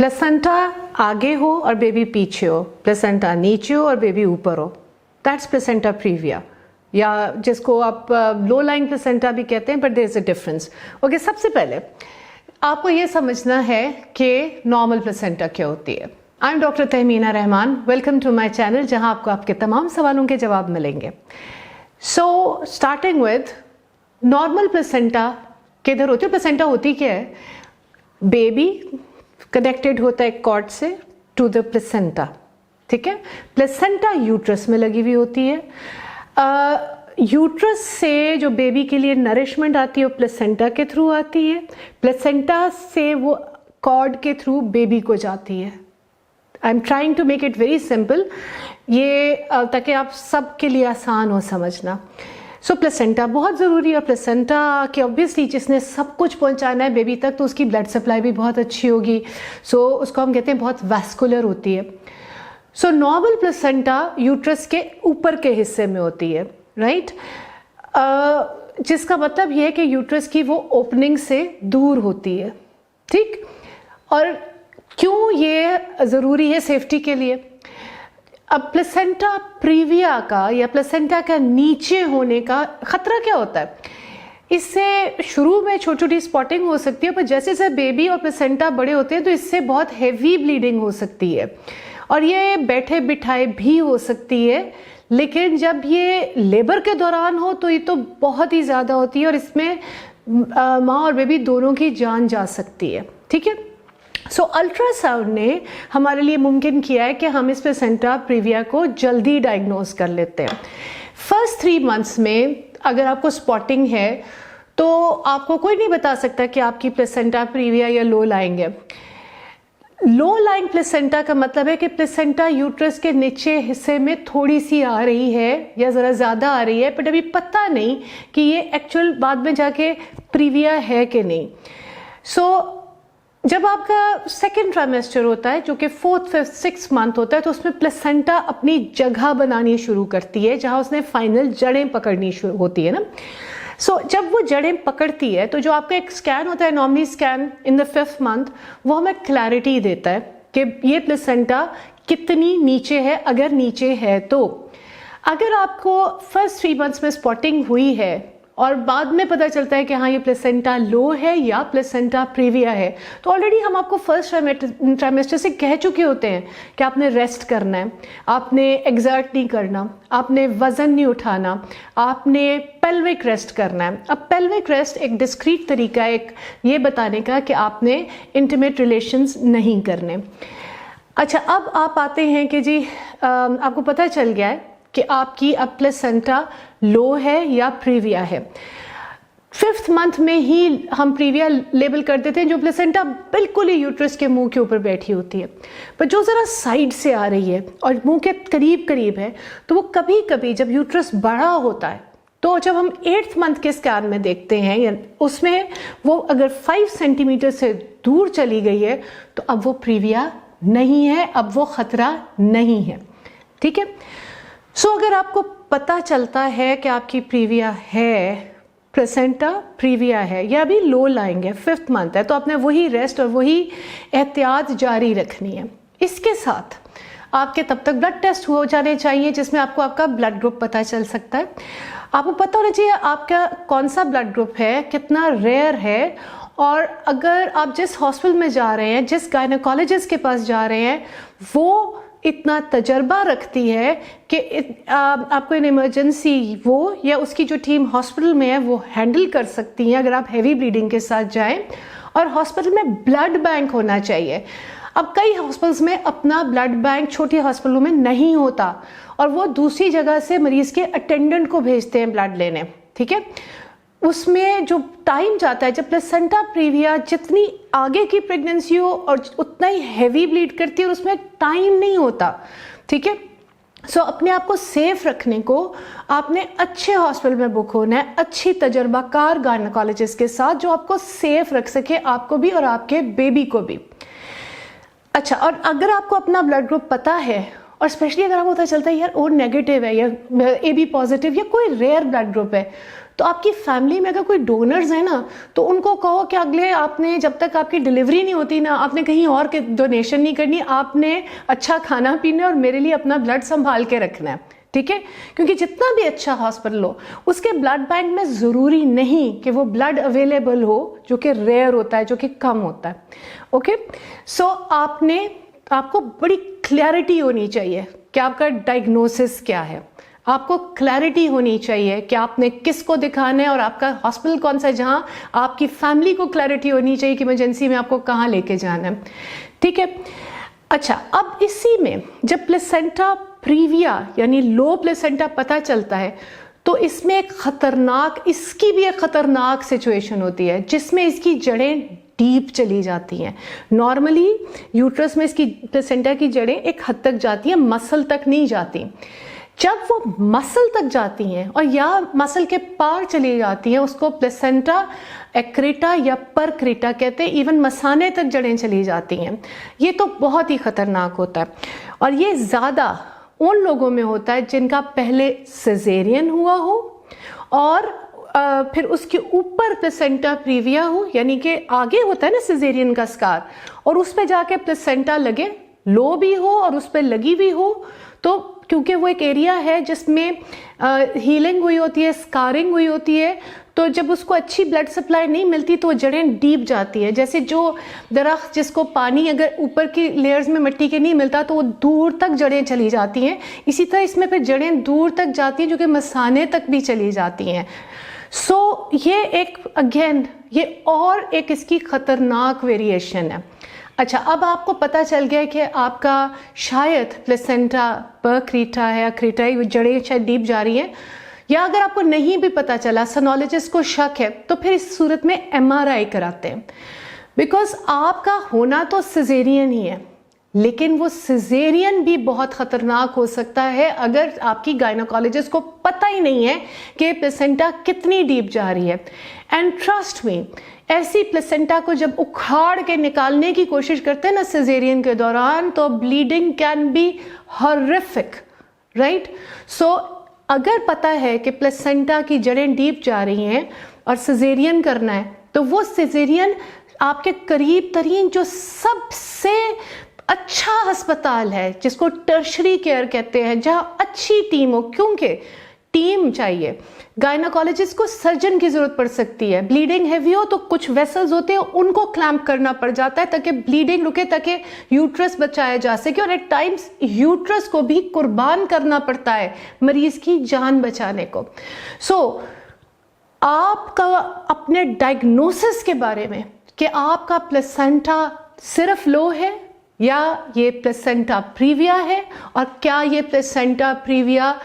Placenta आगे हो और बेबी पीछे हो, प्लेसेंटा नीचे हो और बेबी ऊपर हो, दैट्स प्लेसेंटा प्रीविया, या जिसको आप लो लाइंग प्लेसेंटा भी कहते हैं, but there is a difference. Okay, सबसे पहले आपको ये समझना है कि नॉर्मल प्लेसेंटा क्या होती है। I am doctor Tahmina Rahman, welcome to my channel, जहां आपको आपके तमाम सवालों के जवाब मिलेंगे। So starting with normal placenta किधर होती है? प्लेसेंटा होती क्या है? बेबी कनेक्टेड होता है कॉर्ड से टू द प्लेसेंटा, ठीक है। प्लेसेंटा यूट्रस में लगी हुई होती है। यूट्रस से जो बेबी के लिए नरिशमेंट आती है वो प्लेसेंटा के थ्रू आती है, प्लेसेंटा से वो कॉर्ड के थ्रू बेबी को जाती है। I am trying to make it very simple, ये ताकि आप सबके लिए आसान हो समझना। सो प्लेसेंटा बहुत ज़रूरी है। प्लेसेंटा कि ऑब्वियसली जिसने सब कुछ पहुंचाना है बेबी तक, तो उसकी ब्लड सप्लाई भी बहुत अच्छी होगी। सो उसको हम कहते हैं बहुत वैस्कुलर होती है। सो नॉर्मल प्लेसेंटा यूट्रस के ऊपर के हिस्से में होती है, राइट, जिसका मतलब ये है कि यूट्रस की वो ओपनिंग से दूर होती है, ठीक। और क्यों ये ज़रूरी है सेफ्टी के लिए? अब प्लेसेंटा प्रीविया का या प्लेसेंटा का नीचे होने का खतरा क्या होता है? इससे शुरू में छोटी छोटी स्पॉटिंग हो सकती है, पर जैसे जैसे बेबी और प्लेसेंटा बड़े होते हैं तो इससे बहुत हैवी ब्लीडिंग हो सकती है, और ये बैठे बिठाए भी हो सकती है। लेकिन जब ये लेबर के दौरान हो तो ये तो बहुत ही ज़्यादा होती है, और इसमें माँ और बेबी दोनों की जान जा सकती है, ठीक है। सो अल्ट्रासाउंड ने हमारे लिए मुमकिन किया है कि हम इस प्लेसेंटा प्रीविया को जल्दी डायग्नोज कर लेते हैं। फर्स्ट 3 मंथ्स में अगर आपको स्पॉटिंग है तो आपको कोई नहीं बता सकता कि आपकी प्लेसेंटा प्रीविया या लो लाइंग है। लो लाइंग प्लेसेंटा का मतलब है कि प्लेसेंटा यूट्रस के नीचे हिस्से में थोड़ी सी आ रही है या ज़रा ज़्यादा आ रही है, बट अभी पता नहीं कि ये एक्चुअल बाद में जाके प्रीविया है कि नहीं। सो जब आपका सेकेंड ट्राइमेस्टर होता है, जो कि 4th, 5th, 6th मंथ होता है, तो उसमें प्लेसेंटा अपनी जगह बनानी शुरू करती है जहां उसने फाइनल जड़ें पकड़नी शुरू होती है ना। सो जब वो जड़ें पकड़ती है तो जो आपका एक स्कैन होता है, normally scan in the 5th month, वो हमें क्लैरिटी देता है कि ये प्लेसेंटा कितनी नीचे है, अगर नीचे है तो। अगर आपको फर्स्ट 3 मंथ्स में स्पॉटिंग हुई है और बाद में पता चलता है कि हाँ ये प्लेसेंटा लो है या प्लेसेंटा प्रीविया है, तो ऑलरेडी हम आपको फर्स्ट ट्राइमेस्टर से कह चुके होते हैं कि आपने रेस्ट करना है, आपने एग्जर्ट नहीं करना, आपने वजन नहीं उठाना, आपने पेल्विक रेस्ट करना है। अब पेल्विक रेस्ट एक डिस्क्रीट तरीका है एक ये बताने का कि आपने इंटीमेट रिलेशंस नहीं करने। अच्छा, अब आप आते हैं कि जी आपको पता चल गया है कि आपकी अब प्लेसेंटा लो है या प्रीविया है। 5th मंथ में ही हम प्रीविया लेबल कर देते हैं, जो प्लेसेंटा बिल्कुल ही यूट्रस के मुंह के ऊपर बैठी होती है, पर जो ज़रा साइड से आ रही है और मुंह के करीब करीब है, तो वो कभी कभी जब यूट्रस बड़ा होता है, तो जब हम 8th मंथ के स्कैन में देखते हैं या उसमें वो अगर 5 सेंटीमीटर से दूर चली गई है, तो अब वो प्रीविया नहीं है, अब वो खतरा नहीं है, ठीक है। सो अगर आपको पता चलता है कि आपकी प्रीविया है, प्लेसेंटा प्रीविया है या अभी लो लाइंग है, 5th मंथ है, तो आपने वही रेस्ट और वही एहतियात जारी रखनी है। इसके साथ आपके तब तक ब्लड टेस्ट हो जाने चाहिए जिसमें आपको आपका ब्लड ग्रुप पता चल सकता है। आपको पता होना चाहिए आपका कौन सा ब्लड ग्रुप है, कितना रेयर है, और अगर आप जिस हॉस्पिटल में जा रहे हैं, जिस गायनेकोलॉजिस्ट के पास जा रहे हैं, वो इतना तजर्बा रखती है कि आपको इन इमरजेंसी वो या उसकी जो टीम हॉस्पिटल में है वो हैंडल कर सकती हैं अगर आप हैवी ब्लीडिंग के साथ जाएं। और हॉस्पिटल में ब्लड बैंक होना चाहिए। अब कई हॉस्पिटल्स में अपना ब्लड बैंक छोटी हॉस्पिटलों में नहीं होता, और वो दूसरी जगह से मरीज के अटेंडेंट को भेजते हैं ब्लड लेने, ठीक है। उसमें जो टाइम जाता है, जब प्लेसेंटा प्रीविया जितनी आगे की प्रेगनेंसी हो और उतना ही हैवी ब्लीड करती है, और उसमें टाइम नहीं होता, ठीक है। सो अपने आप को सेफ रखने को आपने अच्छे हॉस्पिटल में बुक होना है, अच्छी तजर्बाकार गायनेकोलॉजिस्ट के साथ, जो आपको सेफ रख सके, आपको भी और आपके बेबी को भी। अच्छा, और अगर आपको अपना ब्लड ग्रुप पता है, और स्पेशली अगर आपको पता चलता है यार ओ नेगेटिव है या AB पॉजिटिव या कोई रेयर ब्लड ग्रुप है, तो आपकी फैमिली में अगर कोई डोनर्स है ना, तो उनको कहो कि अगले आपने जब तक आपकी डिलीवरी नहीं होती ना, आपने कहीं और के डोनेशन नहीं करनी, आपने अच्छा खाना पीना और मेरे लिए अपना ब्लड संभाल के रखना है, ठीक है। क्योंकि जितना भी अच्छा हॉस्पिटल हो, उसके ब्लड बैंक में ज़रूरी नहीं कि वो ब्लड अवेलेबल हो, जो कि रेयर होता है, जो कि कम होता है। ओके, सो आपको बड़ी क्लैरिटी होनी चाहिए कि आपका डायग्नोसिस क्या है, आपको क्लैरिटी होनी चाहिए कि आपने किसको दिखाना है और आपका हॉस्पिटल कौन सा है, जहाँ आपकी फैमिली को क्लैरिटी होनी चाहिए कि इमरजेंसी में आपको कहाँ लेके जाना है, ठीक है। अच्छा, अब इसी में जब प्लेसेंटा प्रीविया यानी लो प्लेसेंटा पता चलता है, तो इसमें इसकी भी एक खतरनाक सिचुएशन होती है जिसमें इसकी जड़ें डीप चली जाती हैं। नॉर्मली यूट्रस में इसकी प्लेसेंटा की जड़ें एक हद तक जाती हैं, मसल तक नहीं जाती। जब वो मसल तक जाती हैं और या मसल के पार चली जाती हैं, उसको प्लेसेंटा एक्रेटा या परक्रेटा कहते हैं। इवन मसाने तक जड़ें चली जाती हैं। ये तो बहुत ही खतरनाक होता है और ये ज़्यादा उन लोगों में होता है जिनका पहले सिजेरियन हुआ हो और फिर उसके ऊपर प्लेसेंटा प्रीविया हो, यानी कि आगे होता है ना सिजेरियन का स्कार, और उस पर जाके प्लेसेंटा लगे, लो भी हो और उस पर लगी भी हो। तो क्योंकि वो एक एरिया है जिसमें हीलिंग हुई होती है, स्कारिंग हुई होती है, तो जब उसको अच्छी ब्लड सप्लाई नहीं मिलती तो वो जड़ें डीप जाती है। जैसे जो दरख्त जिसको पानी अगर ऊपर की लेयर्स में मिट्टी के नहीं मिलता तो वो दूर तक जड़ें चली जाती हैं, इसी तरह इसमें फिर जड़ें दूर तक जाती हैं जो कि मसाने तक भी चली जाती हैं। सो ये एक अगेन ये और एक इसकी खतरनाक वेरिएशन है। अच्छा, अब आपको पता चल गया कि आपका शायद प्लेसेंटा परक्रेटा है या क्रेटा, जड़ें शायद डीप जा रही हैं, या अगर आपको नहीं भी पता चला, सोनोलॉजिस्ट को शक है, तो फिर इस सूरत में MRI कराते हैं। बिकॉज आपका होना तो सिजेरियन ही है, लेकिन वो सिजेरियन भी बहुत खतरनाक हो सकता है अगर आपकी गायनोकोलॉजिस्ट को पता ही नहीं है कि प्लेसेंटा कितनी डीप जा रही है। एंड ट्रस्ट मी, ऐसी प्लेसेंटा को जब उखाड़ के निकालने की कोशिश करते हैं ना सिजेरियन के दौरान, तो bleeding can be horrific, right. So अगर पता है कि प्लेसेंटा की जड़ें डीप जा रही हैं और सिजेरियन करना है, तो वो सिजेरियन आपके करीब तरीन जो सबसे अच्छा अस्पताल है, जिसको टर्शरी केयर कहते हैं, जहाँ अच्छी टीम हो, क्योंकि टीम चाहिए। गायनोकोलॉजिस्ट को सर्जन की जरूरत पड़ सकती है, ब्लीडिंग हैवी हो तो कुछ वेसल्स होते हैं उनको क्लैंप करना पड़ जाता है ताकि ब्लीडिंग रुके, ताकि यूट्रस बचाया जा सके, और एट टाइम्स यूट्रस को भी कुर्बान करना पड़ता है मरीज की जान बचाने को। सो आपका अपने डायग्नोसिस के बारे में कि आपका प्लेसेंटा सिर्फ लो है या ये प्लेसेंटा प्रीविया है, और क्या ये प्लेसेंटा प्रीविया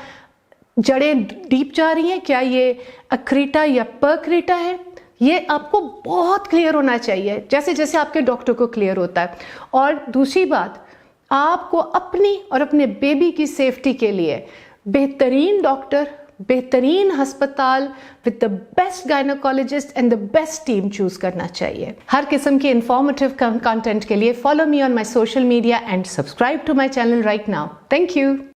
जड़ें डीप जा रही हैं, क्या ये अक्रेटा या परक्रेटा है, ये आपको बहुत क्लियर होना चाहिए, जैसे जैसे आपके डॉक्टर को क्लियर होता है। और दूसरी बात, आपको अपनी और अपने बेबी की सेफ्टी के लिए बेहतरीन डॉक्टर, बेहतरीन अस्पताल with the best gynaecologist and the best team choose करना चाहिए। हर किस्म के इंफॉर्मेटिव कंटेंट के लिए follow me on my social media and subscribe to my channel right now. Thank you.